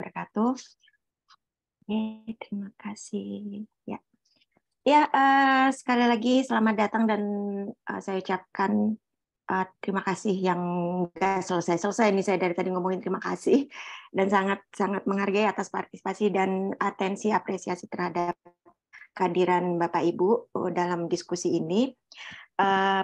wabarakatuh. Oke, terima kasih. Sekali lagi selamat datang dan saya ucapkan terima kasih yang nggak selesai-selesai. Ini saya dari tadi ngomongin terima kasih dan sangat menghargai atas partisipasi dan atensi apresiasi terhadap kehadiran Bapak Ibu dalam diskusi ini.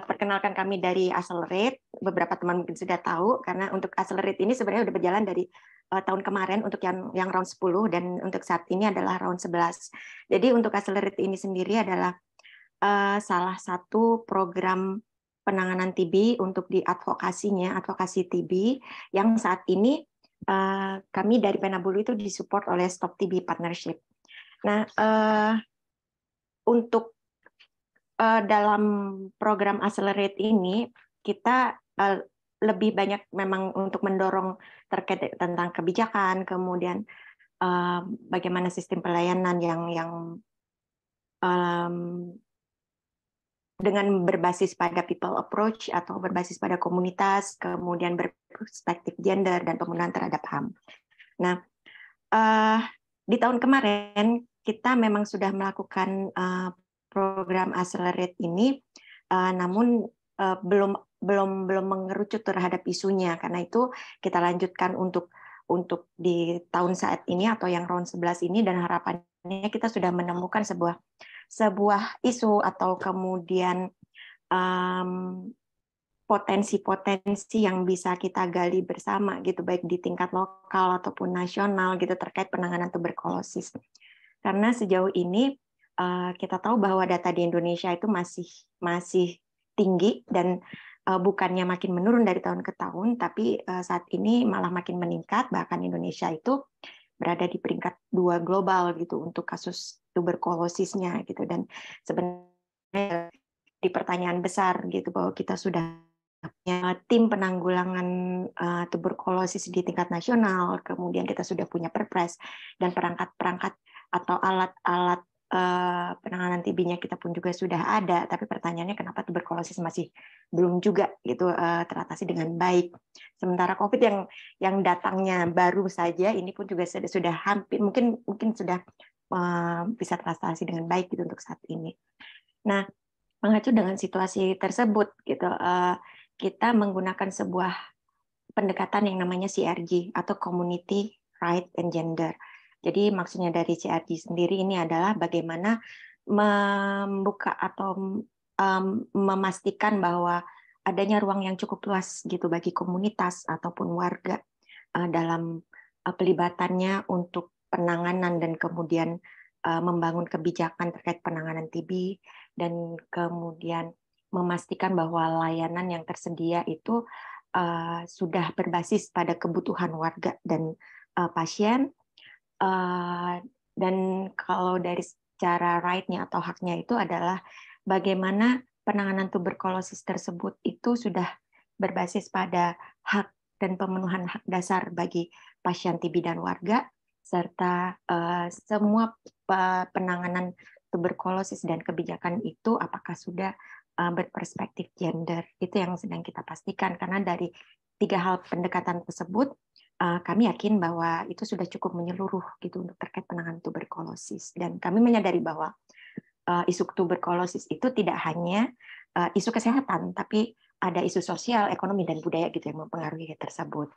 Perkenalkan kami dari Accelerate. Beberapa teman mungkin sudah tahu karena untuk Accelerate ini sebenarnya sudah berjalan dari tahun kemarin untuk yang round 10 dan untuk saat ini adalah round 11. Jadi untuk Accelerate ini sendiri adalah salah satu program penanganan TB untuk di advokasi TB yang saat ini kami dari Penabulu itu disupport oleh Stop TB Partnership. Nah, untuk dalam program Accelerate ini kita lebih banyak memang untuk mendorong terkait tentang kebijakan, kemudian bagaimana sistem pelayanan yang dengan berbasis pada people approach atau berbasis pada komunitas, kemudian berperspektif gender dan pemenuhan terhadap HAM. Nah, di tahun kemarin kita memang sudah melakukan program Accelerate ini, namun belum mengerucut terhadap isunya. Karena itu kita lanjutkan untuk di tahun saat ini atau yang round 11 ini, dan harapannya kita sudah menemukan sebuah isu atau kemudian potensi-potensi yang bisa kita gali bersama gitu, baik di tingkat lokal ataupun nasional gitu terkait penanganan tuberkulosis. Karena sejauh ini kita tahu bahwa data di Indonesia itu masih tinggi dan bukannya makin menurun dari tahun ke tahun, tapi saat ini malah makin meningkat. Bahkan Indonesia itu berada di peringkat 2 global gitu untuk kasus tuberkulosisnya gitu. Dan sebenarnya di pertanyaan besar gitu bahwa kita sudah punya tim penanggulangan tuberkulosis di tingkat nasional, kemudian kita sudah punya perpres dan perangkat-perangkat atau alat-alat penanganan TB-nya kita pun juga sudah ada, tapi pertanyaannya kenapa tuberkulosis masih belum juga gitu teratasi dengan baik. Sementara COVID yang datangnya baru saja ini pun juga sudah hampir mungkin sudah bisa teratasi dengan baik gitu untuk saat ini. Nah, mengacu dengan situasi tersebut gitu, kita menggunakan sebuah pendekatan yang namanya CRG atau Community Right and Gender. Jadi maksudnya dari CRG sendiri ini adalah bagaimana membuka atau memastikan bahwa adanya ruang yang cukup luas gitu bagi komunitas ataupun warga dalam pelibatannya untuk penanganan dan kemudian membangun kebijakan terkait penanganan TB, dan kemudian memastikan bahwa layanan yang tersedia itu sudah berbasis pada kebutuhan warga dan pasien. Dan kalau dari secara right-nya atau haknya itu adalah bagaimana penanganan tuberkulosis tersebut itu sudah berbasis pada hak dan pemenuhan hak dasar bagi pasien TB dan warga, serta semua penanganan tuberkulosis dan kebijakan itu apakah sudah berperspektif gender. Itu yang sedang kita pastikan, karena dari 3 hal pendekatan tersebut kami yakin bahwa itu sudah cukup menyeluruh gitu untuk terkait penanganan tuberkulosis. Dan kami menyadari bahwa isu tuberkulosis itu tidak hanya isu kesehatan, tapi ada isu sosial, ekonomi, dan budaya gitu yang mempengaruhi tersebut.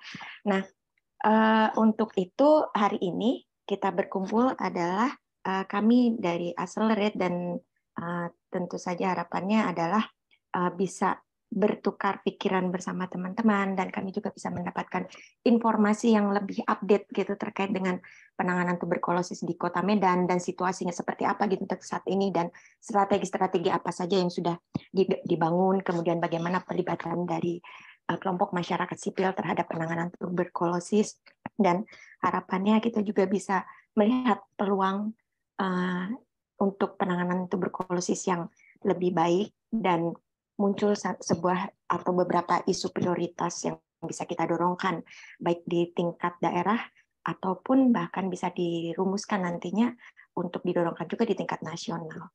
Nah, untuk itu hari ini kita berkumpul adalah kami dari Accelerate, dan tentu saja harapannya adalah bisa bertukar pikiran bersama teman-teman, dan kami juga bisa mendapatkan informasi yang lebih update gitu terkait dengan penanganan tuberkulosis di Kota Medan dan situasinya seperti apa gitu untuk saat ini, dan strategi-strategi apa saja yang sudah dibangun, kemudian bagaimana pelibatan dari kelompok masyarakat sipil terhadap penanganan tuberkulosis, dan harapannya kita juga bisa melihat peluang untuk penanganan tuberkulosis yang lebih baik dan muncul sebuah atau beberapa isu prioritas yang bisa kita dorongkan baik di tingkat daerah ataupun bahkan bisa dirumuskan nantinya untuk didorongkan juga di tingkat nasional.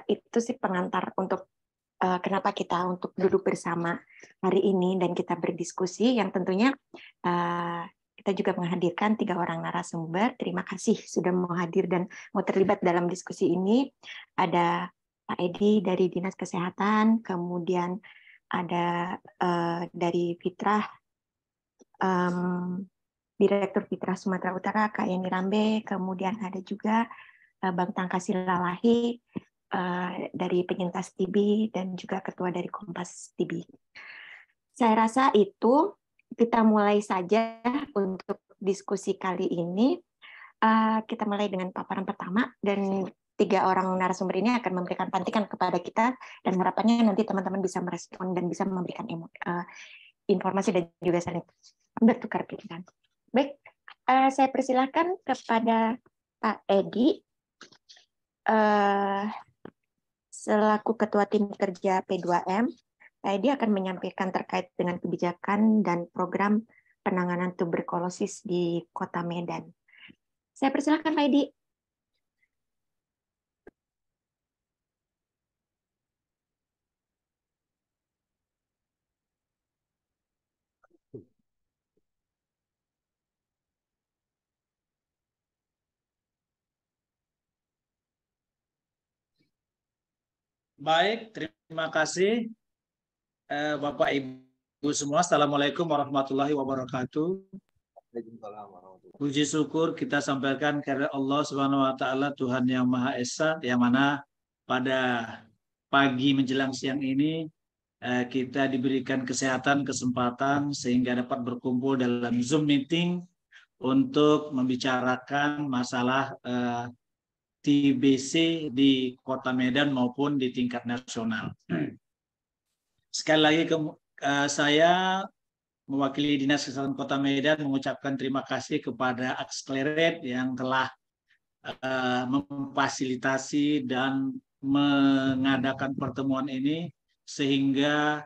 Itu sih pengantar untuk kenapa kita untuk duduk bersama hari ini dan kita berdiskusi, yang tentunya kita juga menghadirkan 3 orang narasumber. Terima kasih sudah mau hadir dan mau terlibat dalam diskusi ini. Ada Pak Edi dari Dinas Kesehatan, kemudian ada dari Fitrah, Direktur Fitrah Sumatera Utara, Kak Yani Rambe, kemudian ada juga Bang Tangkasi Lalahi dari penyintas TB dan juga Ketua dari Kompas TB. Saya rasa itu kita mulai saja untuk diskusi kali ini. Kita mulai dengan paparan pertama dan 3 orang narasumber ini akan memberikan pantikan kepada kita dan harapannya nanti teman-teman bisa merespon dan bisa memberikan informasi dan juga saling bertukar pikiran. Baik, saya persilahkan kepada Pak Edi selaku Ketua Tim Kerja P2M. Pak Edi akan menyampaikan terkait dengan kebijakan dan program penanganan tuberkulosis di Kota Medan. Saya persilahkan Pak Edi. Baik, terima kasih Bapak Ibu semua. Assalamualaikum warahmatullahi wabarakatuh. Puji syukur kita sampaikan kepada Allah Subhanahu wa taala, Tuhan yang Maha Esa, yang mana pada pagi menjelang siang ini kita diberikan kesehatan, kesempatan sehingga dapat berkumpul dalam Zoom meeting untuk membicarakan masalah TBC di Kota Medan maupun di tingkat nasional. Sekali lagi saya mewakili Dinas Kesehatan Kota Medan mengucapkan terima kasih kepada Accelerate yang telah memfasilitasi dan mengadakan pertemuan ini sehingga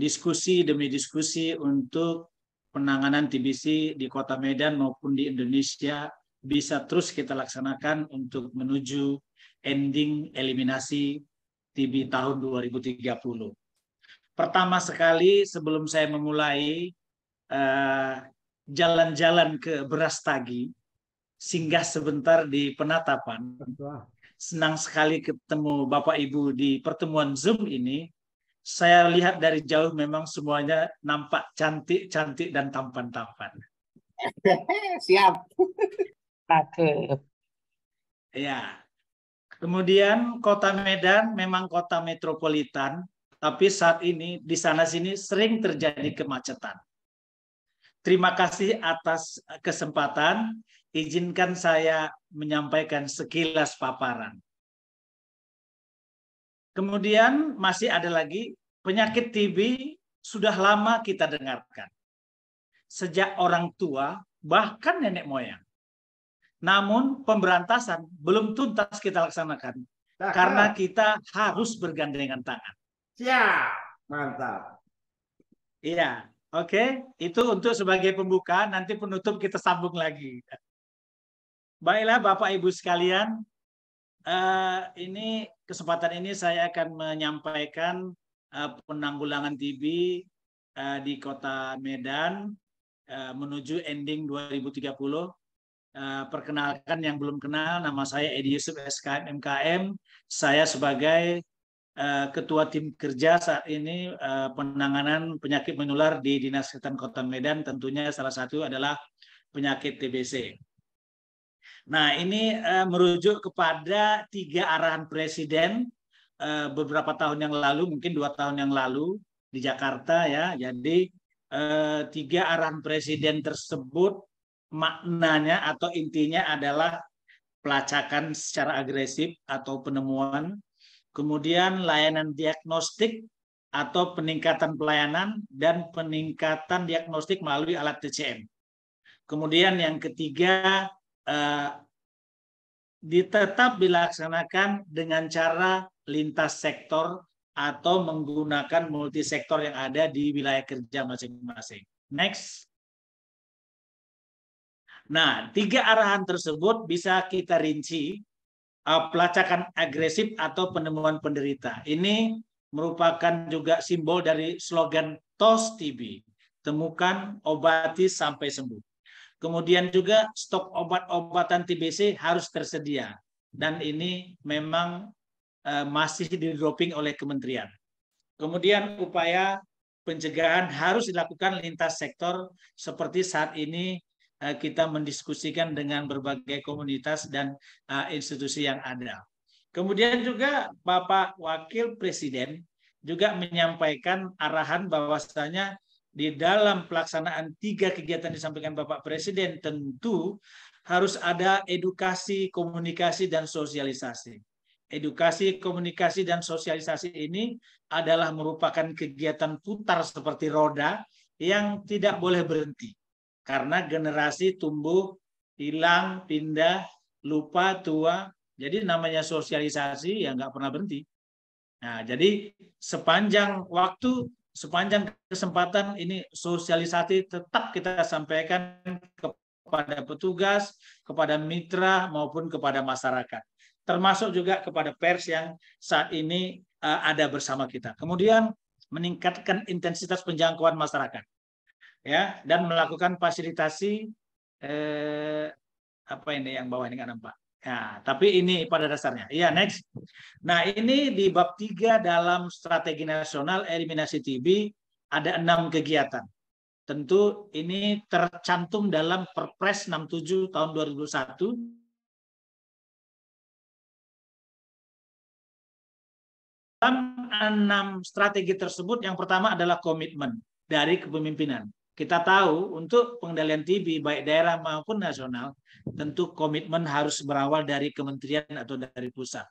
diskusi demi diskusi untuk penanganan TBC di Kota Medan maupun di Indonesia bisa terus kita laksanakan untuk menuju ending eliminasi TB tahun 2030. Pertama sekali sebelum saya memulai jalan-jalan ke Brastagi, singgah sebentar di Penatapan. Senang sekali ketemu Bapak Ibu di pertemuan Zoom ini. Saya lihat dari jauh memang semuanya nampak cantik-cantik dan tampan-tampan. Siap. Ya. Kemudian Kota Medan memang kota metropolitan, tapi saat ini di sana-sini sering terjadi kemacetan. Terima kasih atas kesempatan. Izinkan saya menyampaikan sekilas paparan. Kemudian masih ada lagi penyakit TB sudah lama kita dengarkan. Sejak orang tua, bahkan nenek moyang. Namun pemberantasan belum tuntas kita laksanakan. Karena kita harus bergandengan tangan. Siap. Mantap. Iya, oke. Itu untuk sebagai pembuka, nanti penutup kita sambung lagi. Baiklah Bapak Ibu sekalian, ini kesempatan ini saya akan menyampaikan penanggulangan TB di Kota Medan menuju ending 2030. Perkenalkan yang belum kenal, nama saya Edi Yusuf SKM MKM. Saya sebagai Ketua Tim Kerja saat ini penanganan penyakit menular di Dinas Kesehatan Kota Medan, tentunya salah satu adalah penyakit TBC. Nah, ini merujuk kepada 3 arahan Presiden beberapa tahun yang lalu, mungkin 2 tahun yang lalu di Jakarta ya. Jadi 3 arahan Presiden tersebut maknanya atau intinya adalah pelacakan secara agresif atau penemuan, kemudian layanan diagnostik atau peningkatan pelayanan dan peningkatan diagnostik melalui alat TCM. Kemudian yang ketiga tetap dilaksanakan dengan cara lintas sektor atau menggunakan multisektor yang ada di wilayah kerja masing-masing. Next. Nah, 3 arahan tersebut bisa kita rinci pelacakan agresif atau penemuan penderita. Ini merupakan juga simbol dari slogan TOS TB, temukan, obati, sampai sembuh. Kemudian juga stok obat-obatan TBC harus tersedia. Dan ini memang masih di-dropping oleh kementerian. Kemudian upaya pencegahan harus dilakukan lintas sektor seperti saat ini kita mendiskusikan dengan berbagai komunitas dan institusi yang ada. Kemudian juga Bapak Wakil Presiden juga menyampaikan arahan bahwasanya di dalam pelaksanaan 3 kegiatan disampaikan Bapak Presiden tentu harus ada edukasi, komunikasi, dan sosialisasi. Edukasi, komunikasi, dan sosialisasi ini adalah merupakan kegiatan putar seperti roda yang tidak boleh berhenti. Karena generasi tumbuh, hilang, pindah, lupa, tua. Jadi namanya sosialisasi ya nggak pernah berhenti. Nah, jadi sepanjang waktu, sepanjang kesempatan ini sosialisasi tetap kita sampaikan kepada petugas, kepada mitra maupun kepada masyarakat. Termasuk juga kepada pers yang saat ini ada bersama kita. Kemudian meningkatkan intensitas penjangkauan masyarakat, ya, dan melakukan fasilitasi apa ini yang bawah ini nggak nampak. Ya, tapi ini pada dasarnya. Ya, next. Nah, ini di bab 3 dalam strategi nasional eliminasi TB ada 6 kegiatan. Tentu ini tercantum dalam Perpres 67 tahun 2021. Dalam 6 strategi tersebut, yang pertama adalah komitmen dari kepemimpinan. Kita tahu untuk pengendalian TB baik daerah maupun nasional, tentu komitmen harus berawal dari kementerian atau dari pusat.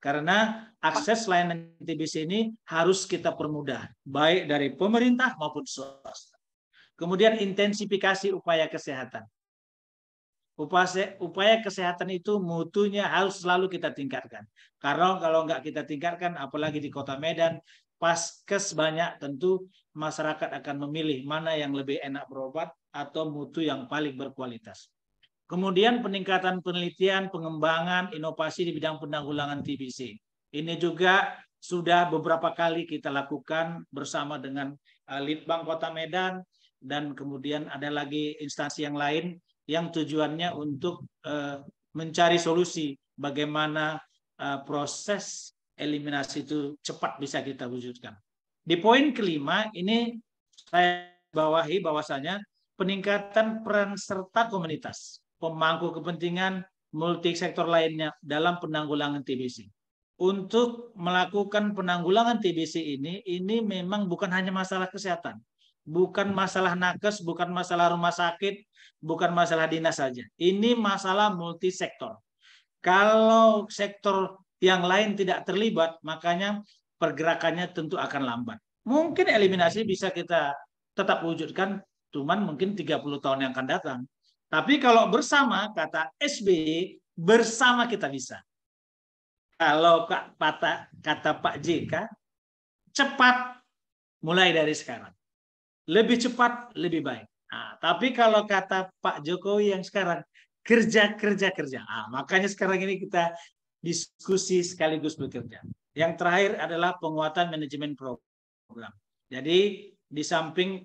Karena akses layanan TBC ini harus kita permudah, baik dari pemerintah maupun swasta. Kemudian intensifikasi upaya kesehatan. Upaya kesehatan itu mutunya harus selalu kita tingkatkan. Karena kalau nggak kita tingkatkan, apalagi di Kota Medan, paskes banyak, tentu masyarakat akan memilih mana yang lebih enak berobat atau mutu yang paling berkualitas. Kemudian peningkatan penelitian, pengembangan, inovasi di bidang penanggulangan TBC. Ini juga sudah beberapa kali kita lakukan bersama dengan Litbang Kota Medan, dan kemudian ada lagi instansi yang lain yang tujuannya untuk mencari solusi bagaimana proses eliminasi itu cepat bisa kita wujudkan. Di poin kelima ini saya bawahi bahwasanya peningkatan peran serta komunitas, pemangku kepentingan multisektor lainnya dalam penanggulangan TBC. Untuk melakukan penanggulangan TBC ini memang bukan hanya masalah kesehatan, bukan masalah nakes, bukan masalah rumah sakit, bukan masalah dinas saja. Ini masalah multisektor. Kalau sektor yang lain tidak terlibat, makanya pergerakannya tentu akan lambat. Mungkin eliminasi bisa kita tetap wujudkan, cuman mungkin 30 tahun yang akan datang. Tapi kalau bersama, kata SBY, bersama kita bisa. Kalau kata Pak JK, cepat mulai dari sekarang. Lebih cepat, lebih baik. Nah, tapi kalau kata Pak Jokowi yang sekarang, kerja. Nah, makanya sekarang ini kita diskusi sekaligus bekerja. Yang terakhir adalah penguatan manajemen program. Jadi di samping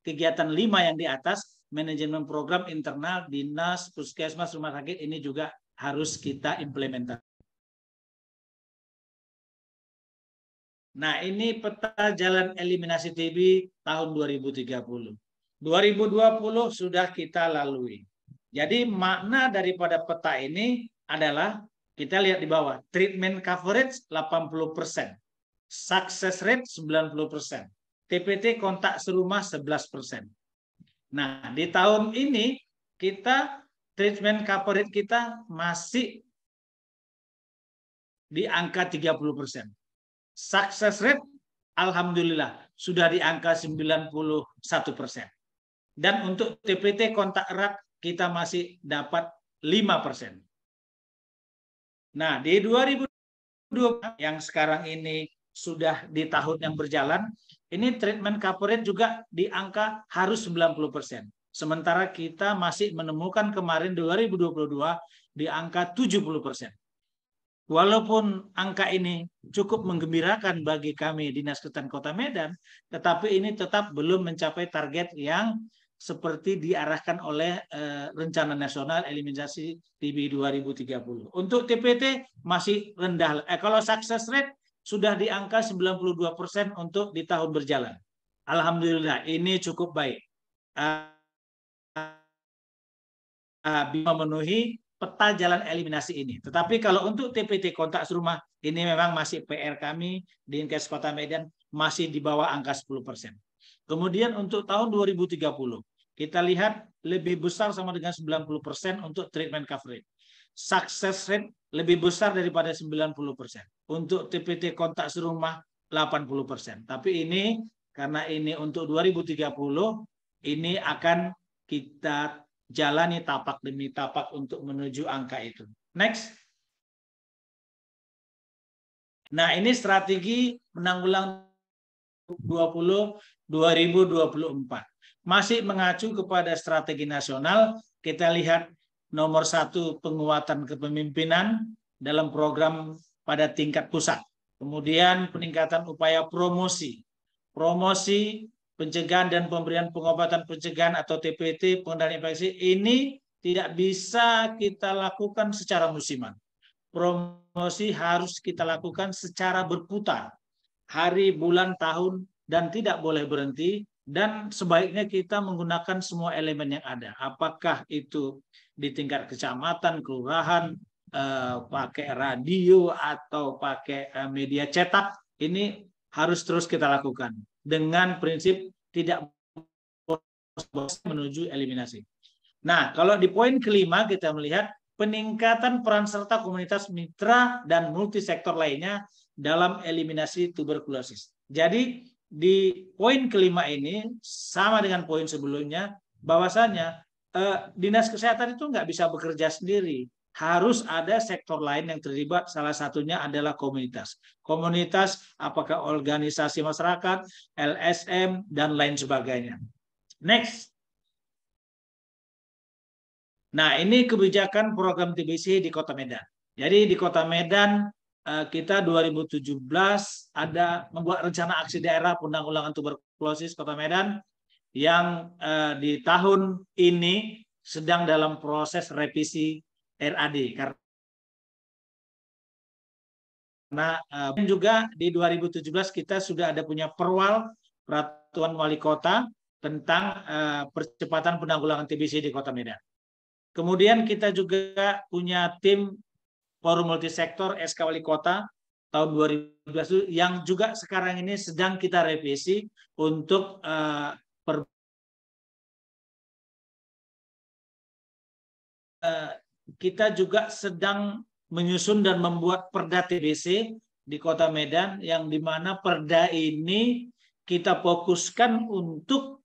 kegiatan 5 yang di atas, manajemen program internal, dinas, puskesmas, rumah sakit, ini juga harus kita implementasikan. Nah, ini peta jalan eliminasi TB tahun 2030. 2020 sudah kita lalui. Jadi makna daripada peta ini adalah, kita lihat di bawah, treatment coverage 80%, success rate 90%, TPT kontak serumah 11%. Nah, di tahun ini kita treatment coverage kita masih di angka 30%. Success rate alhamdulillah sudah di angka 91%. Dan untuk TPT kontak erat kita masih dapat 5%. Nah, di 2020 yang sekarang ini sudah di tahun yang berjalan, ini treatment coverage juga di angka harus 90%. Sementara kita masih menemukan kemarin 2022 di angka 70%. walaupun angka ini cukup menggembirakan bagi kami Dinas Kesehatan Kota Medan, tetapi ini tetap belum mencapai target yang seperti diarahkan oleh Rencana Nasional Eliminasi TB 2030. Untuk TPT masih rendah. Kalau success rate sudah di angka 92% untuk di tahun berjalan. Alhamdulillah, ini cukup baik. Memenuhi peta jalan eliminasi ini. Tetapi kalau untuk TPT kontak serumah, ini memang masih PR kami di Dinkes Kota Medan masih di bawah angka 10%. Kemudian untuk tahun 2030, kita lihat lebih besar sama dengan 90% untuk treatment coverage. Success rate lebih besar daripada 90%. Untuk TPT kontak serumah 80%. Tapi ini karena ini untuk 2030, ini akan kita jalani tapak demi tapak untuk menuju angka itu. Next. Nah, ini strategi penanggulangan 2024. Masih mengacu kepada strategi nasional, kita lihat nomor 1 penguatan kepemimpinan dalam program pada tingkat pusat. Kemudian peningkatan upaya promosi, pencegahan dan pemberian pengobatan pencegahan atau TPT, pengendalian infeksi, ini tidak bisa kita lakukan secara musiman. Promosi harus kita lakukan secara berputar, hari, bulan, tahun, dan tidak boleh berhenti. Dan sebaiknya kita menggunakan semua elemen yang ada. Apakah itu di tingkat kecamatan, kelurahan, pakai radio atau pakai media cetak, ini harus terus kita lakukan dengan prinsip tidak menuju eliminasi. Nah, kalau di poin kelima kita melihat peningkatan peran serta komunitas mitra dan multisektor lainnya dalam eliminasi tuberkulosis. Jadi di poin kelima ini sama dengan poin sebelumnya, bahwasanya Dinas Kesehatan itu nggak bisa bekerja sendiri. Harus ada sektor lain yang terlibat, salah satunya adalah komunitas. Komunitas apakah organisasi masyarakat, LSM, dan lain sebagainya. Next. Nah, ini kebijakan program TBC di Kota Medan. Jadi di Kota Medan kita 2017 ada membuat rencana aksi daerah penanggulangan tuberkulosis Kota Medan yang di tahun ini sedang dalam proses revisi RAD karena juga di 2017 kita sudah ada punya peraturan wali kota tentang percepatan penanggulangan TBC di Kota Medan. Kemudian kita juga punya tim Forum Multisektor SK Wali Kota tahun 2012 yang juga sekarang ini sedang kita revisi untuk kita juga sedang menyusun dan membuat Perda TBC di Kota Medan yang dimana Perda ini kita fokuskan untuk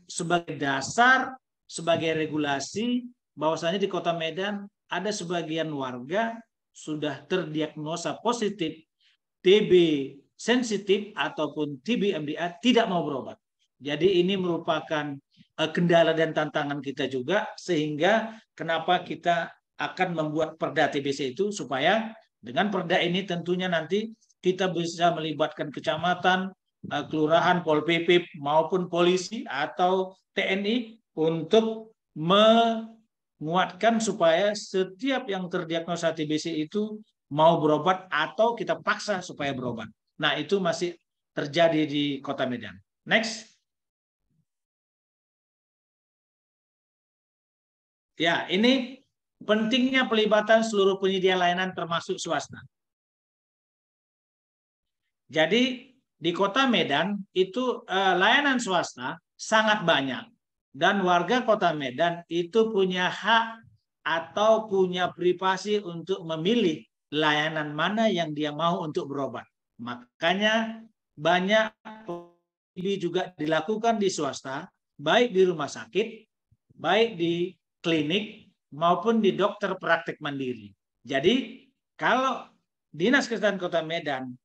sebagai dasar, sebagai regulasi bahwasanya di Kota Medan ada sebagian warga sudah terdiagnosa positif TB sensitif ataupun TB MDR tidak mau berobat. Jadi ini merupakan kendala dan tantangan kita juga, sehingga kenapa kita akan membuat Perda TBC itu supaya dengan Perda ini tentunya nanti kita bisa melibatkan kecamatan, kelurahan, Pol PP maupun polisi atau TNI untuk menguatkan supaya setiap yang terdiagnosa TBC itu mau berobat atau kita paksa supaya berobat. Nah, itu masih terjadi di Kota Medan. Next. Ya, ini pentingnya pelibatan seluruh penyedia layanan termasuk swasta. Jadi di Kota Medan itu layanan swasta sangat banyak. Dan warga Kota Medan itu punya hak atau punya privasi untuk memilih layanan mana yang dia mau untuk berobat. Makanya banyak juga dilakukan di swasta, baik di rumah sakit, baik di klinik, maupun di dokter praktek mandiri. Jadi kalau Dinas Kesehatan Kota Medan,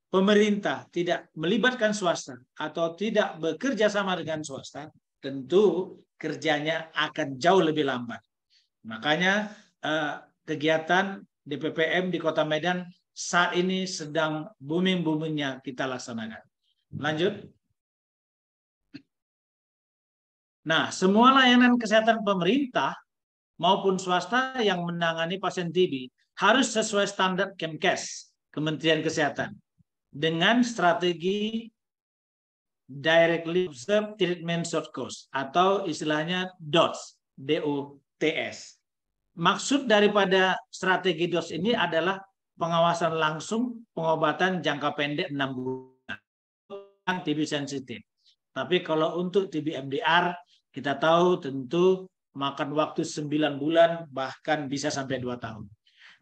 pemerintah tidak melibatkan swasta atau tidak bekerja sama dengan swasta, tentu kerjanya akan jauh lebih lambat. Makanya kegiatan DPPM di Kota Medan saat ini sedang booming-boomingnya kita laksanakan. Lanjut. Nah, semua layanan kesehatan pemerintah maupun swasta yang menangani pasien TB harus sesuai standar Kemkes, Kementerian Kesehatan, dengan strategi Directly Observed Treatment Short Course atau istilahnya DOTS, DOTS. Maksud daripada strategi DOTS ini adalah pengawasan langsung pengobatan jangka pendek 6 bulan TB sensitif. Tapi kalau untuk TB MDR, kita tahu tentu makan waktu 9 bulan, bahkan bisa sampai 2 tahun.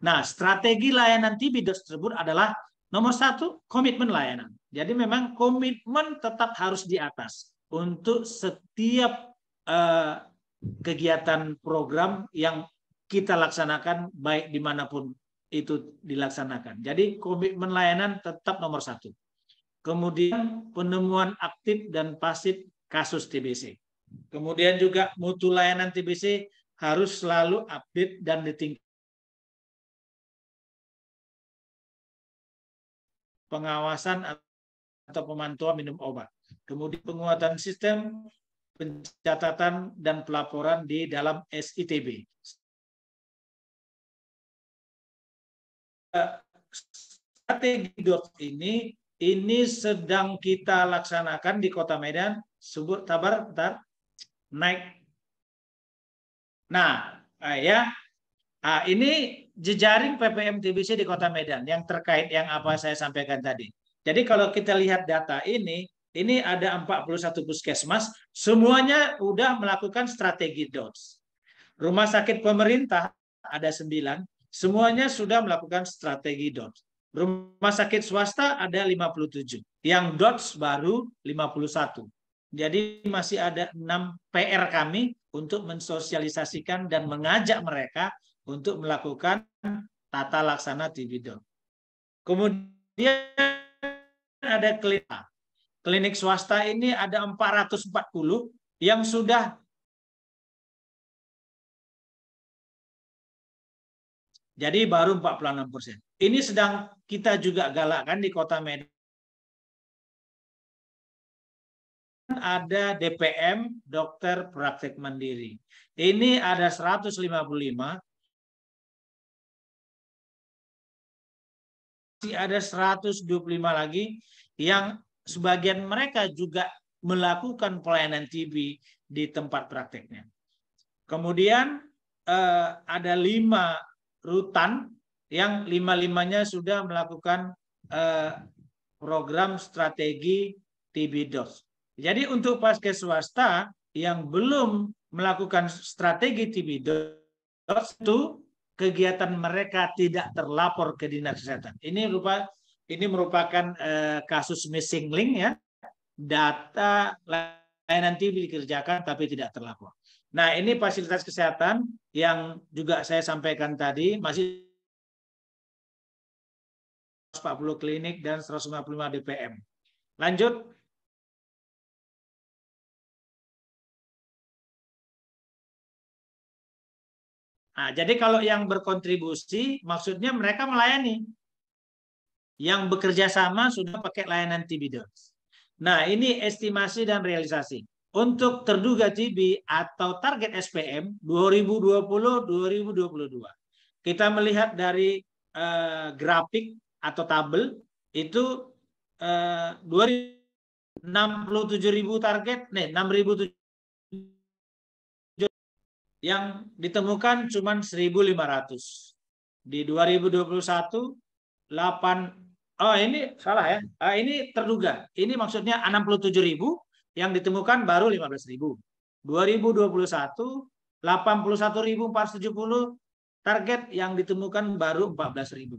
Nah, strategi layanan TB DOTS tersebut adalah nomor 1, komitmen layanan. Jadi memang komitmen tetap harus di atas untuk setiap kegiatan program yang kita laksanakan, baik dimanapun itu dilaksanakan. Jadi komitmen layanan tetap nomor 1. Kemudian penemuan aktif dan pasif kasus TBC. Kemudian juga mutu layanan TBC harus selalu update dan ditingkatkan. Pengawasan atau pemantauan minum obat. Kemudian penguatan sistem pencatatan dan pelaporan di dalam SITB. Strategi DOTS ini sedang kita laksanakan di Kota Medan. Subur, tabar, bentar. Naik. Nah, ya. Ini jejaring PPM TBC di Kota Medan yang terkait yang apa saya sampaikan tadi. Jadi kalau kita lihat data ini ada 41 puskesmas, semuanya sudah melakukan strategi DOTS. Rumah sakit pemerintah ada 9, semuanya sudah melakukan strategi DOTS. Rumah sakit swasta ada 57, yang DOTS baru 51. Jadi masih ada 6 PR kami untuk mensosialisasikan dan mengajak mereka untuk melakukan tata laksana TB DOTS. Kemudian ada klinik swasta ini ada 440 yang sudah jadi baru 46%. Ini sedang kita juga galakkan di Kota Medan. Ada DPM, dokter praktek mandiri. Ini ada 155. Ada 125 lagi yang sebagian mereka juga melakukan pelayanan TB di tempat prakteknya. Kemudian ada 5 rutan yang 5-5-nya sudah melakukan program strategi TB DOTS. Jadi untuk paskes swasta yang belum melakukan strategi TB DOTS itu kegiatan mereka tidak terlapor ke Dinas Kesehatan. Ini merupakan kasus missing link ya. Data layanan TB dikerjakan tapi tidak terlapor. Nah, ini fasilitas kesehatan yang juga saya sampaikan tadi masih 140 klinik dan 155 DPM. Lanjut. Nah, jadi kalau yang berkontribusi, maksudnya mereka melayani. Yang bekerja sama sudah pakai layanan TB DOTS. Nah, ini estimasi dan realisasi. Untuk terduga TB atau target SPM 2020-2022. Kita melihat dari grafik atau tabel, itu 67.000 target, 6.000 yang ditemukan cuma 1.500. Di 2021 ini salah ya. Ini terduga. Ini maksudnya 67.000 yang ditemukan baru 15.000. 2021 81.470 target yang ditemukan baru 14.000.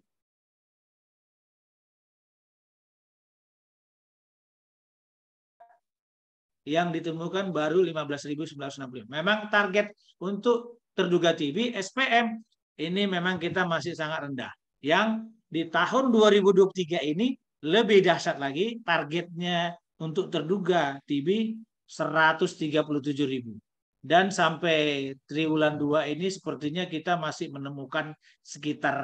Yang ditemukan baru 15.965. Memang target untuk terduga TB SPM ini memang kita masih sangat rendah. Yang di tahun 2023 ini lebih dahsyat lagi, targetnya untuk terduga TB 137.000. Dan sampai triwulan 2 ini sepertinya kita masih menemukan sekitar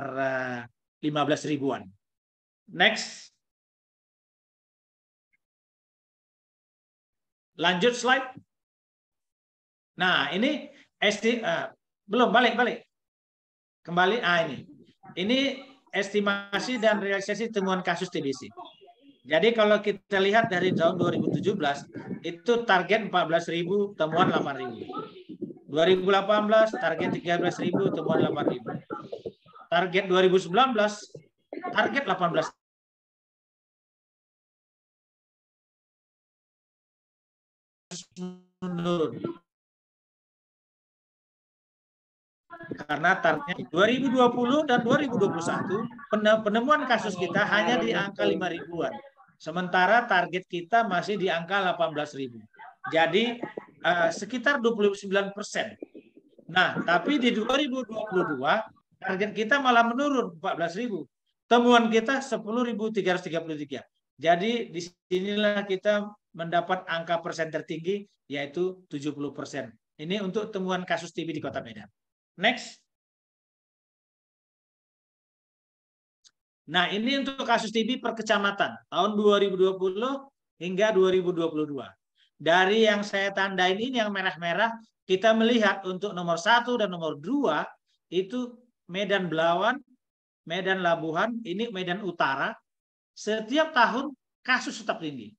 15 ribuan. Next. Lanjut slide. Nah, ini belum balik. Kembali, ini estimasi dan realisasi temuan kasus TBC. Jadi kalau kita lihat dari tahun 2017 itu target 14.000, temuan 8.000. 2018 target 13.000, temuan 8.000. Target 2019 target 18. Menurun. Karena targetnya 2020 dan 2021 penemuan kasus kita hanya di angka 5 ribuan. Sementara target kita masih di angka 18.000. Jadi sekitar 29%. Nah, tapi di 2022 target kita malah menurun 14.000. Temuan kita 10.333. Jadi disinilah kita mendapat angka persen tertinggi yaitu 70%. Ini untuk temuan kasus TB di Kota Medan. Next. Nah, ini untuk kasus TB per kecamatan tahun 2020 hingga 2022. Dari yang saya tandain ini yang merah-merah, kita melihat untuk nomor 1 dan nomor 2 itu Medan Belawan, Medan Labuhan, ini Medan Utara. Setiap tahun kasus tetap tinggi.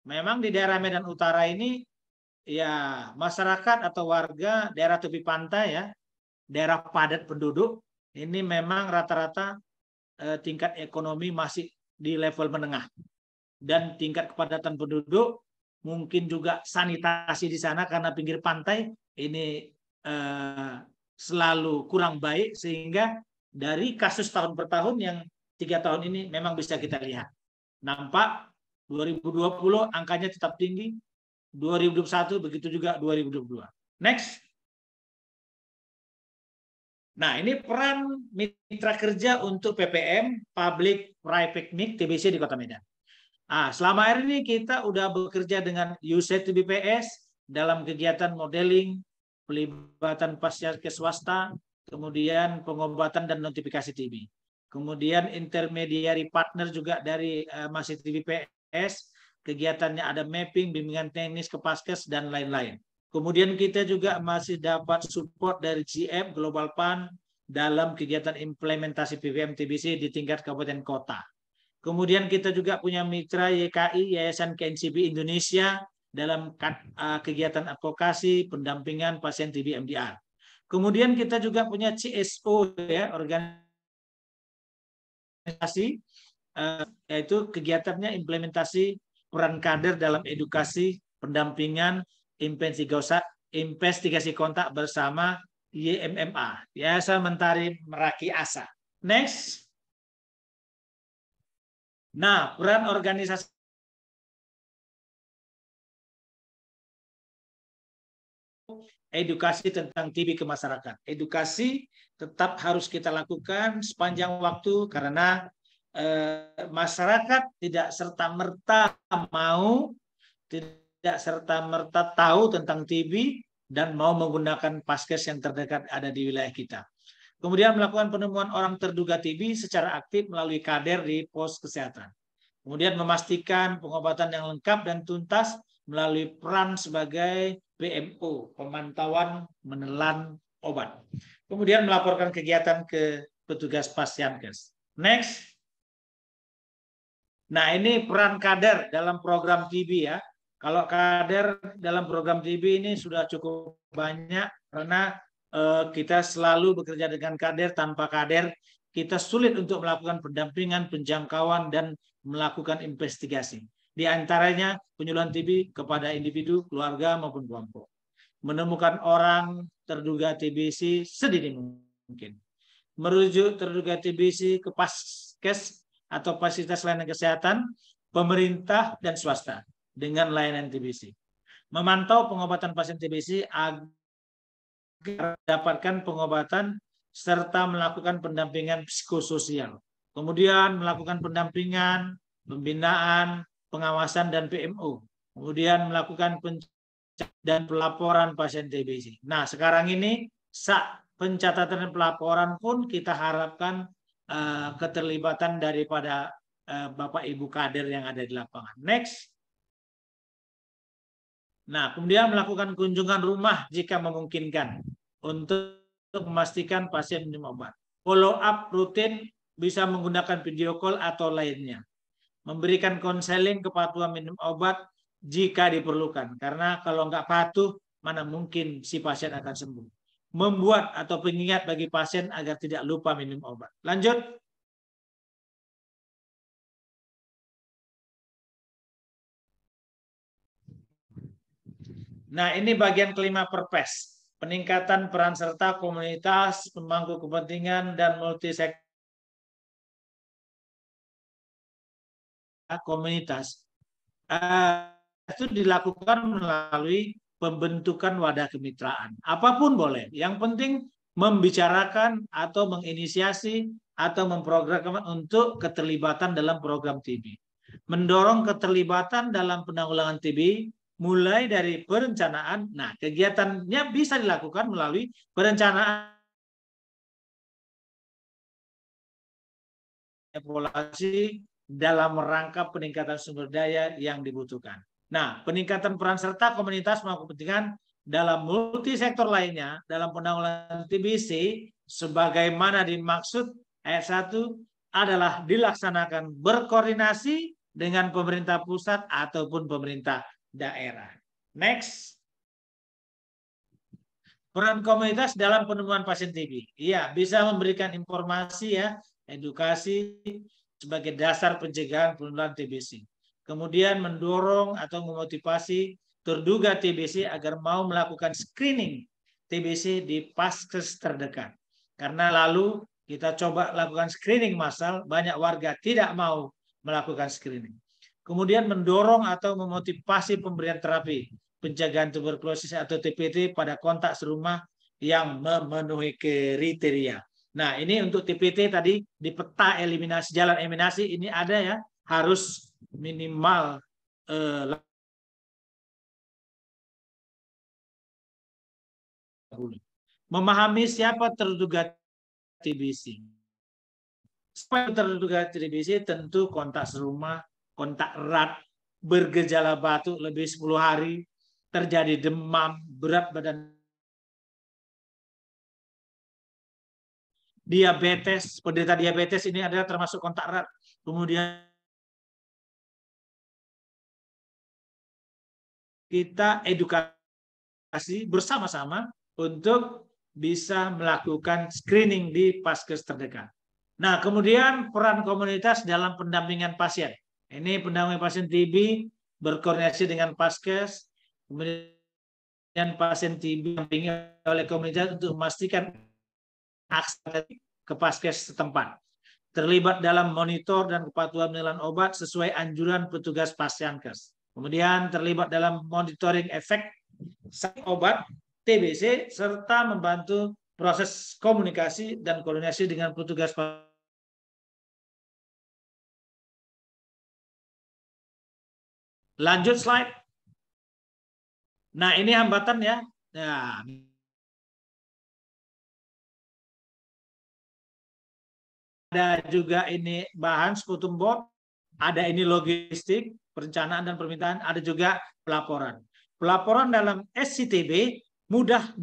Memang di daerah Medan Utara ini ya masyarakat atau warga daerah tepi pantai ya, daerah padat penduduk, ini memang rata-rata tingkat ekonomi masih di level menengah. Dan tingkat kepadatan penduduk, mungkin juga sanitasi di sana karena pinggir pantai, ini selalu kurang baik, sehingga dari kasus tahun per tahun yang 3 tahun ini memang bisa kita lihat. Nampak 2020 angkanya tetap tinggi, 2021 begitu juga 2022. Next. Nah, ini peran mitra kerja untuk PPM, Public Private MIC TBC di Kota Medan. Selama hari ini kita udah bekerja dengan USAID BPS dalam kegiatan modeling, pelibatan Pasyankes swasta, kemudian pengobatan dan notifikasi TB. Kemudian intermediary partner juga dari Masih BPS, kegiatannya ada mapping, bimbingan teknis ke Paskes, dan lain-lain. Kemudian kita juga masih dapat support dari GM Global Fund dalam kegiatan implementasi PPM TBC di tingkat kabupaten kota. Kemudian kita juga punya mitra YKI, Yayasan KNCB Indonesia, dalam kegiatan advokasi pendampingan pasien TB MDR. Kemudian kita juga punya CSO ya, organisasi, yaitu kegiatannya implementasi peran kader dalam edukasi, pendampingan, investigasi kontak bersama YMMA, Yayasan Mentari Meraki Asa. Next. Nah, peran organisasi edukasi tentang TB ke masyarakat. Edukasi tetap harus kita lakukan sepanjang waktu karena masyarakat tidak serta-merta mau, tidak serta-merta tahu tentang TB dan mau menggunakan Paskes yang terdekat ada di wilayah kita. Kemudian melakukan penemuan orang terduga TB secara aktif melalui kader di pos kesehatan. Kemudian memastikan pengobatan yang lengkap dan tuntas melalui peran sebagai PMO, pemantauan menelan obat. Kemudian melaporkan kegiatan ke petugas Pasyankes. Next. Nah, ini peran kader dalam program TB ya. Kalau kader dalam program TB ini sudah cukup banyak karena kita selalu bekerja dengan kader. Tanpa kader kita sulit untuk melakukan pendampingan, penjangkauan, dan melakukan investigasi. Di antaranya penyuluhan TB kepada individu, keluarga, maupun kelompok. Menemukan orang terduga TBC sedini mungkin. Merujuk terduga TBC ke Paskes atau fasilitas layanan kesehatan, pemerintah, dan swasta dengan layanan TBC. Memantau pengobatan pasien TBC agar mendapatkan pengobatan serta melakukan pendampingan psikososial. Kemudian melakukan pendampingan, pembinaan, pengawasan, dan PMO. Kemudian melakukan dan pelaporan pasien TBC. Nah, sekarang ini pencatatan dan pelaporan pun kita harapkan keterlibatan daripada Bapak Ibu kader yang ada di lapangan. Next. Nah, kemudian melakukan kunjungan rumah jika memungkinkan untuk memastikan pasien minum obat. Follow up rutin bisa menggunakan video call atau lainnya. Memberikan konseling kepatuhan minum obat jika diperlukan. Karena kalau nggak patuh, mana mungkin si pasien akan sembuh. Membuat atau pengingat bagi pasien agar tidak lupa minum obat. Lanjut. Nah, ini bagian kelima Perpes. Peningkatan peran serta komunitas, pemangku kepentingan, dan multisektor komunitas. Itu dilakukan melalui pembentukan wadah kemitraan. Apapun boleh. Yang penting membicarakan atau menginisiasi atau memprogramkan untuk keterlibatan dalam program TB. Mendorong keterlibatan dalam penanggulangan TB mulai dari perencanaan. Nah, kegiatannya bisa dilakukan melalui perencanaan evaluasi dalam rangka peningkatan sumber daya yang dibutuhkan. Nah, peningkatan peran serta komunitas maupun kepentingan dalam multisektor lainnya dalam penanggulangan TBC sebagaimana dimaksud ayat 1 adalah dilaksanakan berkoordinasi dengan pemerintah pusat ataupun pemerintah daerah. Next. Peran komunitas dalam penemuan pasien TB. Iya, bisa memberikan informasi ya, edukasi sebagai dasar pencegahan penularan TBC. Kemudian mendorong atau memotivasi terduga TBC agar mau melakukan screening TBC di paskes terdekat. Karena lalu kita coba lakukan screening massal, banyak warga tidak mau melakukan screening. Kemudian mendorong atau memotivasi pemberian terapi pencegahan tuberkulosis atau TPT pada kontak serumah yang memenuhi kriteria. Nah, ini untuk TPT tadi di peta eliminasi, jalan eliminasi ini ada ya, harus minimal memahami siapa terduga TBC. Siapa terduga TBC tentu kontak serumah, kontak erat, bergejala batuk lebih 10 hari, terjadi demam, berat badan, diabetes, penderita diabetes ini adalah termasuk kontak erat. Kemudian kita edukasi bersama-sama untuk bisa melakukan screening di paskes terdekat. Nah, kemudian peran komunitas dalam pendampingan pasien. Ini pendampingan pasien TB berkoordinasi dengan paskes, kemudian pasien TB didampingi oleh komunitas untuk memastikan akses ke paskes setempat. Terlibat dalam monitor dan kepatuhan penilaian obat sesuai anjuran petugas Pasyankes. Kemudian terlibat dalam monitoring efek obat TBC serta membantu proses komunikasi dan koordinasi dengan petugas. Lanjut slide. Nah, ini hambatan ya. Nah, ada juga ini bahan sputum board, ada ini logistik, perencanaan dan permintaan, ada juga pelaporan. Pelaporan dalam SCTB mudah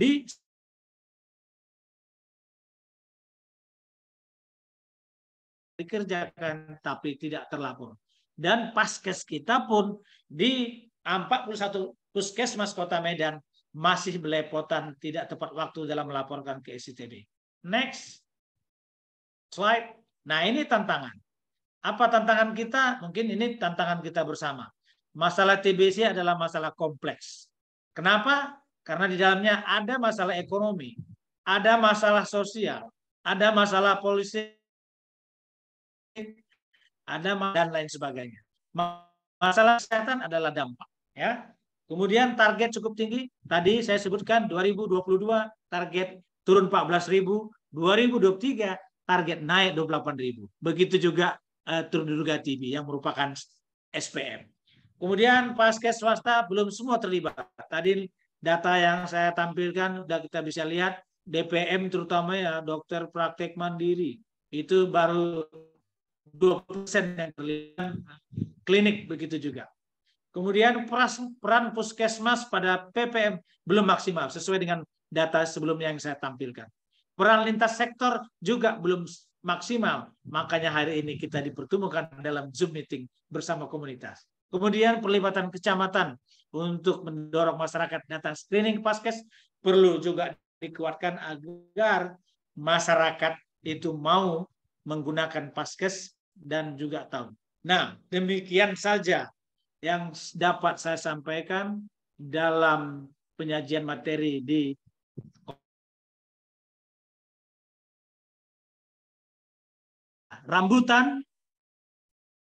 dikerjakan tapi tidak terlapor. Dan paskes kita pun di 41 puskesmas Kota Medan masih belepotan tidak tepat waktu dalam melaporkan ke SCTB. Next slide. Nah, ini tantangan. Apa tantangan kita? Mungkin ini tantangan kita bersama. Masalah TBC adalah masalah kompleks. Kenapa? Karena di dalamnya ada masalah ekonomi, ada masalah sosial, ada masalah politik, ada dan lain sebagainya. Masalah kesehatan adalah dampak. Ya. Kemudian target cukup tinggi. Tadi saya sebutkan 2022 target turun 14.000, 2023 target naik 28.000. Begitu juga terduga TB yang merupakan SPM. Kemudian paskes swasta belum semua terlibat. Tadi data yang saya tampilkan sudah kita bisa lihat DPM terutama ya dokter praktek mandiri itu baru 20% yang terlihat, klinik begitu juga. Kemudian peran puskesmas pada PPM belum maksimal sesuai dengan data sebelumnya yang saya tampilkan. Peran lintas sektor juga belum maksimal, makanya hari ini kita dipertemukan dalam Zoom meeting bersama komunitas. Kemudian perlibatan kecamatan untuk mendorong masyarakat datang screening paskes perlu juga dikuatkan agar masyarakat itu mau menggunakan paskes dan juga tahu. Nah, demikian saja yang dapat saya sampaikan dalam penyajian materi di rambutan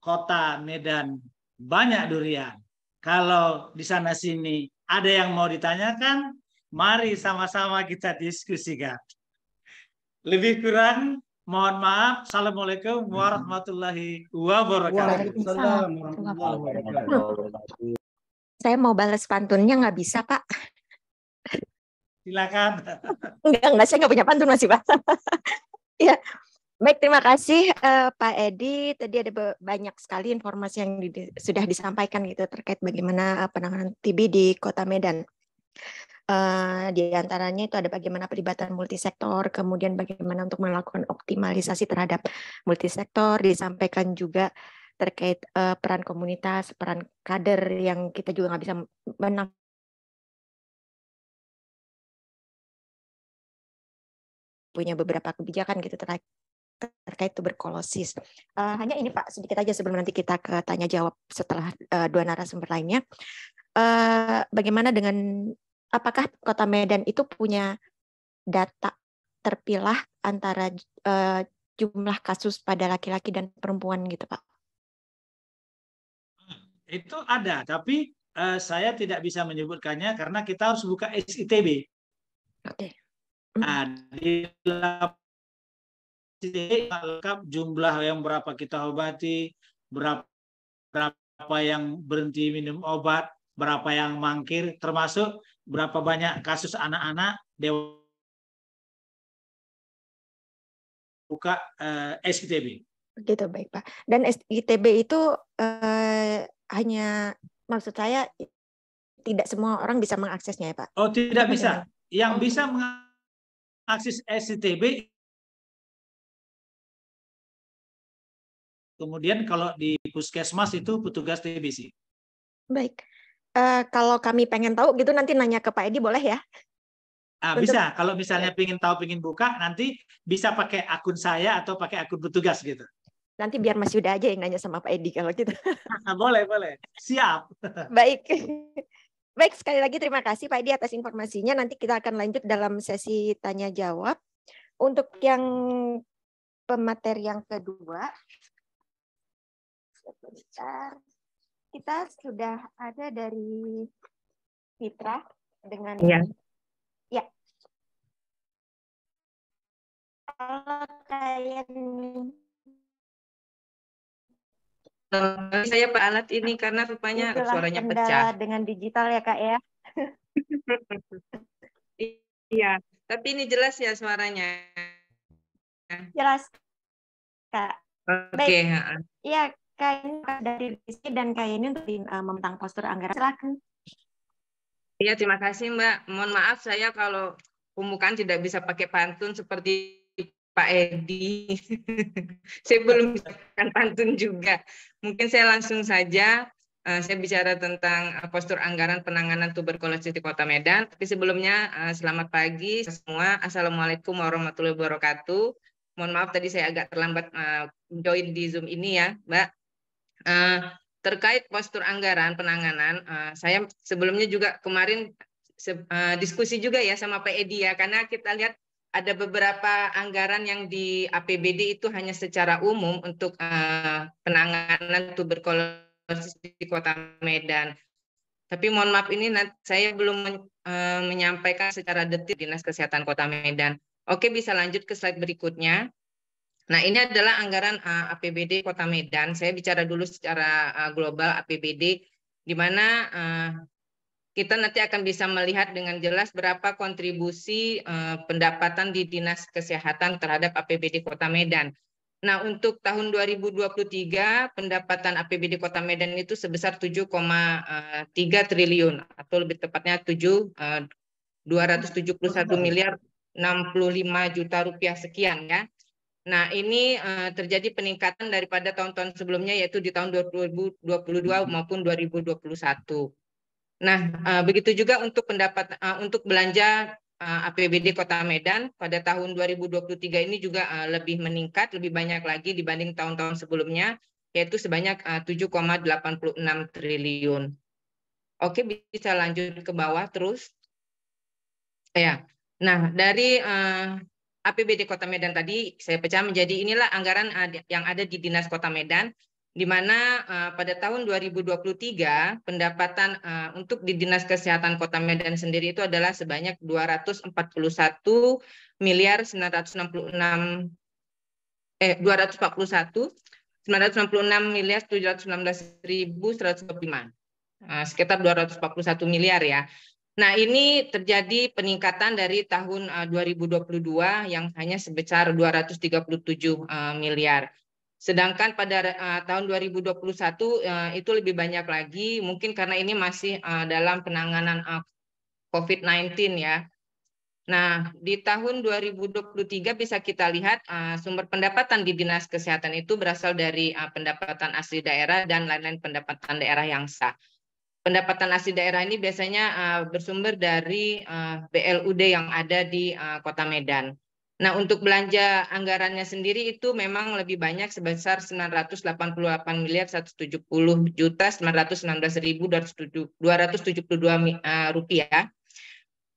Kota Medan banyak durian. Kalau di sana sini ada yang mau ditanyakan, mari sama-sama kita diskusikan. Lebih kurang mohon maaf. Assalamualaikum warahmatullahi wabarakatuh. Waalaikumsalam warahmatullahi wabarakatuh. Saya mau balas pantunnya nggak bisa, Pak? Silakan. Enggak, saya nggak punya pantun masih, Pak. Ya, baik, terima kasih Pak Edi. Tadi ada banyak sekali informasi yang sudah disampaikan gitu terkait bagaimana penanganan TB di Kota Medan. Di antaranya itu ada bagaimana pelibatan multisektor, kemudian bagaimana untuk melakukan optimalisasi terhadap multisektor, disampaikan juga terkait peran komunitas, peran kader yang kita juga nggak bisa menang. Punya beberapa kebijakan gitu terkait tuberkulosis. Hanya ini Pak, sedikit aja sebelum nanti kita ke tanya jawab setelah dua narasumber lainnya. Bagaimana dengan, apakah Kota Medan itu punya data terpilah antara jumlah kasus pada laki-laki dan perempuan gitu Pak? Itu ada, tapi saya tidak bisa menyebutkannya karena kita harus buka SITB. Oke. Di lengkap jumlah yang berapa kita obati, berapa yang berhenti minum obat, berapa yang mangkir, termasuk berapa banyak kasus anak-anak buka SITB. Begitu, baik Pak. Dan SITB itu hanya, maksud saya tidak semua orang bisa mengaksesnya ya Pak? Oh, tidak bisa. Yang bisa mengakses SITB, kemudian kalau di puskesmas itu petugas TBC. Baik. Kalau kami pengen tahu gitu nanti nanya ke Pak Edi boleh ya? Bisa. Kalau misalnya pengen tahu, pengen buka, nanti bisa pakai akun saya atau pakai akun petugas gitu. Nanti biar Mas Yuda aja yang nanya sama Pak Edi kalau gitu. Boleh, boleh. Siap. Baik. Baik, sekali lagi terima kasih Pak Edi atas informasinya. Nanti kita akan lanjut dalam sesi tanya jawab. Untuk yang pemateri yang kedua, sebentar. Kita sudah ada dari Fitra dengan ya. Saya Pak alat ini karena rupanya suaranya pecah. Dengan digital ya Kak ya. Iya, tapi ini jelas ya suaranya. Jelas Kak. Oke. Iya Kak dari Rizky dan Kak ini untuk membentang postur anggaran. Silakan. Iya, terima kasih Mbak. Mohon maaf saya kalau pembukaan tidak bisa pakai pantun seperti Pak Edi. Saya belum bisa pantun juga. Mungkin saya langsung saja. Saya bicara tentang postur anggaran penanganan tuberkulosis di Kota Medan. Tapi sebelumnya selamat pagi semua. Assalamualaikum warahmatullahi wabarakatuh. Mohon maaf tadi saya agak terlambat join di Zoom ini ya, Mbak. Terkait postur anggaran penanganan, saya sebelumnya juga kemarin diskusi juga ya sama Pak Edi ya, karena kita lihat ada beberapa anggaran yang di APBD itu hanya secara umum untuk penanganan tuberkulosis di Kota Medan. Tapi mohon maaf ini saya belum menyampaikan secara detail Dinas Kesehatan Kota Medan. Oke, bisa lanjut ke slide berikutnya. Nah, ini adalah anggaran APBD Kota Medan. Saya bicara dulu secara global APBD, di mana kita nanti akan bisa melihat dengan jelas berapa kontribusi pendapatan di Dinas Kesehatan terhadap APBD Kota Medan. Nah, untuk tahun 2023 pendapatan APBD Kota Medan itu sebesar 7,3 triliun atau lebih tepatnya 271 miliar 65 juta rupiah sekian ya. Nah, ini terjadi peningkatan daripada tahun-tahun sebelumnya yaitu di tahun 2022 maupun 2021. Nah, begitu juga untuk untuk belanja APBD Kota Medan pada tahun 2023 ini juga lebih meningkat, lebih banyak lagi dibanding tahun-tahun sebelumnya, yaitu sebanyak 7,86 triliun. Oke, bisa lanjut ke bawah terus. Ya. Nah, dari APBD Kota Medan tadi saya pecah menjadi inilah anggaran yang ada di Dinas Kota Medan, di mana pada tahun 2023 pendapatan untuk di Dinas Kesehatan Kota Medan sendiri itu adalah sebanyak 241 miliar 966 miliar 719.125, sekitar 241 miliar ya. Nah, ini terjadi peningkatan dari tahun 2022 yang hanya sebesar 237 miliar. Sedangkan pada tahun 2021 itu lebih banyak lagi, mungkin karena ini masih dalam penanganan COVID-19 ya. Nah, di tahun 2023 bisa kita lihat sumber pendapatan di Dinas Kesehatan itu berasal dari pendapatan asli daerah dan lain-lain pendapatan daerah yang sah. Pendapatan asli daerah ini biasanya bersumber dari BLUD yang ada di Kota Medan. Nah, untuk belanja anggarannya sendiri itu memang lebih banyak sebesar 988 miliar 170 juta 919.272 rupiah.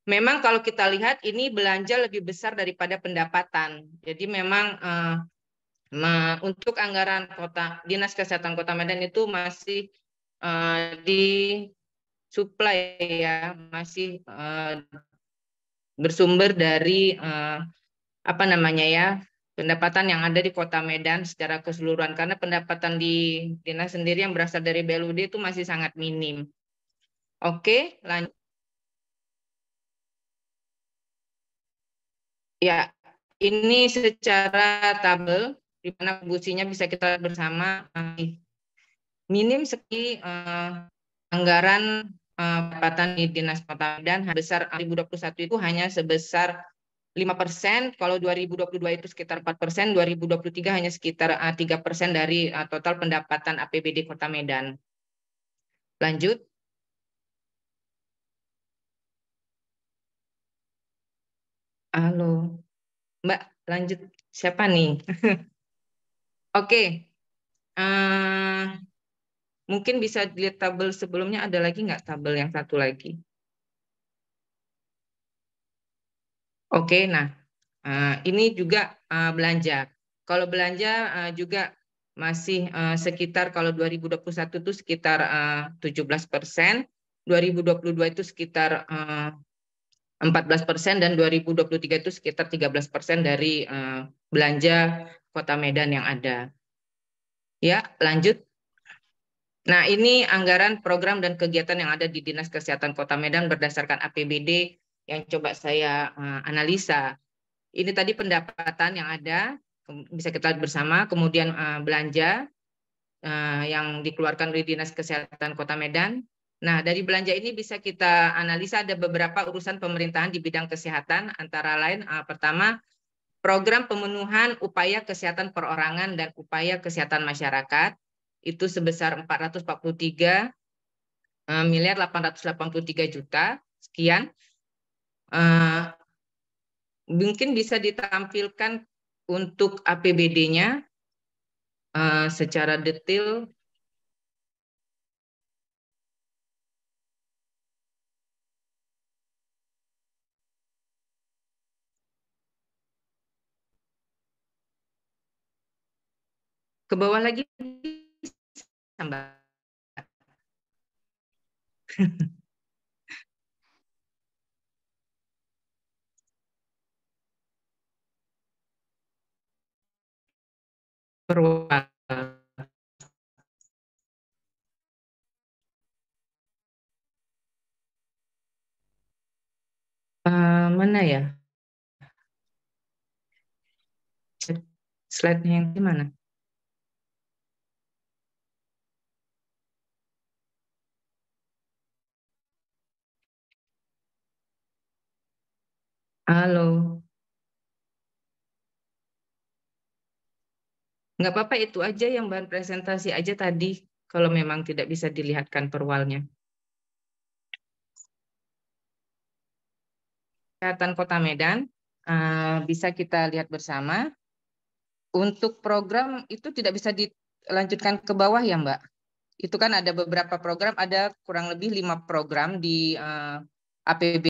Memang kalau kita lihat ini belanja lebih besar daripada pendapatan. Jadi memang untuk anggaran Dinas Kesehatan Kota Medan itu masih disuplai ya, masih bersumber dari apa namanya ya, pendapatan yang ada di Kota Medan secara keseluruhan, karena pendapatan di dinas sendiri yang berasal dari BLUD itu masih sangat minim. Oke, lanjut. Ya, ini secara tabel di mana kontribusinya bisa kita lihat bersama. Minim segi anggaran pendapatan di Dinas Kota Medan besar 2021 itu hanya sebesar 5%, kalau 2022 itu sekitar 4%, 2023 hanya sekitar 3% dari total pendapatan APBD Kota Medan. Lanjut. Halo, Mbak, lanjut. Siapa nih? Oke. Mungkin bisa dilihat tabel sebelumnya, ada lagi nggak tabel yang satu lagi? Oke, nah ini juga belanja. Kalau belanja juga masih sekitar, kalau 2021 itu sekitar 17%, 2022 itu sekitar 14%, dan 2023 itu sekitar 13% dari belanja Kota Medan yang ada. Ya, lanjut. Nah, ini anggaran program dan kegiatan yang ada di Dinas Kesehatan Kota Medan berdasarkan APBD yang coba saya analisa. Ini tadi pendapatan yang ada, bisa kita lihat bersama, kemudian belanja yang dikeluarkan oleh Dinas Kesehatan Kota Medan. Nah, dari belanja ini bisa kita analisa ada beberapa urusan pemerintahan di bidang kesehatan, antara lain pertama, program pemenuhan upaya kesehatan perorangan dan upaya kesehatan masyarakat, itu sebesar 443 miliar 883 juta sekian. Mungkin bisa ditampilkan untuk APBD-nya secara detail. Ke bawah lagi, Mbak. Mana ya? Slide-nya yang di mana? Halo. Nggak apa-apa, itu aja yang bahan presentasi aja tadi, kalau memang tidak bisa dilihatkan perwalnya. Kesehatan Kota Medan, bisa kita lihat bersama. Untuk program itu tidak bisa dilanjutkan ke bawah ya, Mbak? Itu kan ada beberapa program, ada kurang lebih 5 program di APB